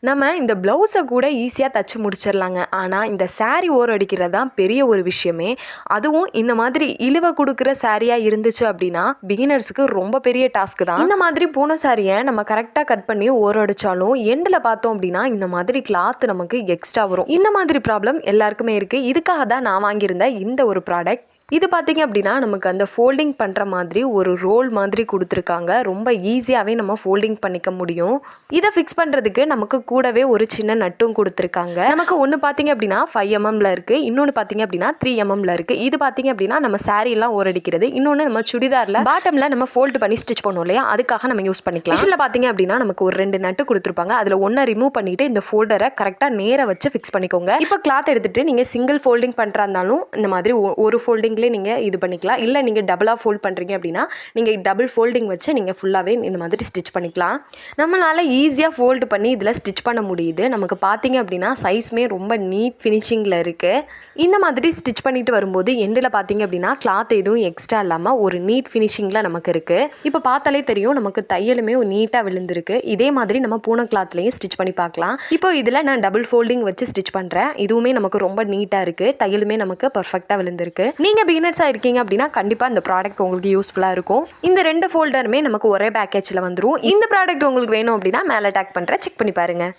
நம்ம இந்த ப்ளவுஸை கூட ஈஸியாக தச்சு முடிச்சிடலாங்க. ஆனால் இந்த சாரீ ஓரம் அடிக்கிறது தான் பெரிய ஒரு விஷயமே. அதுவும் இந்த மாதிரி இழுவை கொடுக்குற சாரியாக இருந்துச்சு அப்படின்னா பிகினர்ஸுக்கு ரொம்ப பெரிய டாஸ்க்கு தான். இந்த மாதிரி பூனை சாரியை நம்ம கரெக்டாக கட் பண்ணி ஓரம் அடித்தாலும் எண்டில் பார்த்தோம் அப்படின்னா இந்த மாதிரி கிளாத் நமக்கு எக்ஸ்ட்ரா வரும். இந்த மாதிரி ப்ராப்ளம் எல்லாருக்குமே இருக்குது. இதுக்காக தான் நான் வாங்கியிருந்தேன் இந்த ஒரு ப்ராடக்ட். இது பார்த்திங்க அப்படின்னா நமக்கு அந்த ஃபோல்டிங் பண்ணுற மாதிரி ஒரு ரோல் மாதிரி கொடுத்துருக்காங்க. ரொம்ப ஈஸியாகவே நம்ம ஃபோல்டிங் பண்ணிக்க முடியும். இதை ஃபிக்ஸ் பண்ணுறதுக்கு நமக்கு கூடவே ஒரு சின்ன நட்டும் கொடுத்துருக்காங்க. நமக்கு ஒன்று பார்த்திங்க அப்படின்னா 5 mmல இருக்குது, இன்னொன்று பார்த்திங்க அப்படின்னா 3 mmல இருக்குது. இது பார்த்திங்க அப்படின்னா நம்ம சாரீலாம் ஓரடிக்கிறது, இன்னொன்று நம்ம சுடிதாரில் பாட்டமில் நம்ம ஃபோல்டு பண்ணி ஸ்டிச் பண்ணுவோம் இல்லையா, அதுக்காக நம்ம யூஸ் பண்ணிக்கலாம். மிஷினில் பார்த்திங்க அப்படின்னா நமக்கு ஒரு 2 நட்டு கொடுத்துருப்பாங்க. அதில் ஒன்றை ரிமூவ் பண்ணிவிட்டு இந்த ஃபோல்டரை கரெக்டாக நேராக வச்சு ஃபிக்ஸ் பண்ணிக்கோங்க. இப்போ கிளாத் எடுத்துகிட்டு நீங்கள் சிங்கிள் ஃபோல்டிங் பண்ணுறா இருந்தாலும் இந்த மாதிரி ஒரு ஃபோல்டிங் நீங்கள் இது பண்ணிக்கலாம். இல்லை நீங்கள் டபுளாக ஃபோல்ட் பண்ணுறீங்க அப்படின்னா நீங்கள் டபுள் ஃபோல்டிங் வச்சு நீங்கள் ஃபுல்லாகவே இந்த மாதிரி ஸ்டிச் பண்ணிக்கலாம். நம்மளால் ஈஸியாக ஃபோல்டு பண்ணி இதில் ஸ்டிச் பண்ண முடியுது. நமக்கு பார்த்தீங்க அப்படின்னா சைஸுமே ரொம்ப நீட் ஃபினிஷிங்கில் இருக்குது. இந்த மாதிரி ஸ்டிச் பண்ணிட்டு வரும்போது எண்டில் பார்த்தீங்க அப்படின்னா கிளாத் எதுவும் எக்ஸ்ட்ரா இல்லாமல் ஒரு நீட் ஃபினிஷிங்கில் நமக்கு இருக்குது. இப்போ பார்த்தாலே தெரியும் நமக்கு தையலுமே நீட்டாக விழுந்திருக்கு. இதே மாதிரி நம்ம பூனை கிளாத்லேயும் ஸ்டிச் பண்ணி பார்க்கலாம். இப்போ இதில் நான் டபுள் ஃபோல்டிங் வச்சு ஸ்டிச் பண்ணுறேன். இதுவுமே நமக்கு ரொம்ப நீட்டாக இருக்குது. தையலுமே நமக்கு பர்ஃபெக்டாக விழுந்திருக்கு. நீங்கள் பிகினர்ஸாக இருக்கீங்க அப்படின்னா கண்டிப்பாக இந்த ப்ராடக்ட் உங்களுக்கு யூஸ்ஃபுல்லாக இருக்கும். இந்த 2 ஃபோல்டருமே நமக்கு ஒரே பேக்கேஜில் வந்துடும். இந்த ப்ராடக்ட் உங்களுக்கு வேணும் அப்படின்னா மேலே டேக் பண்ணுறேன், செக் பண்ணி பாருங்கள்.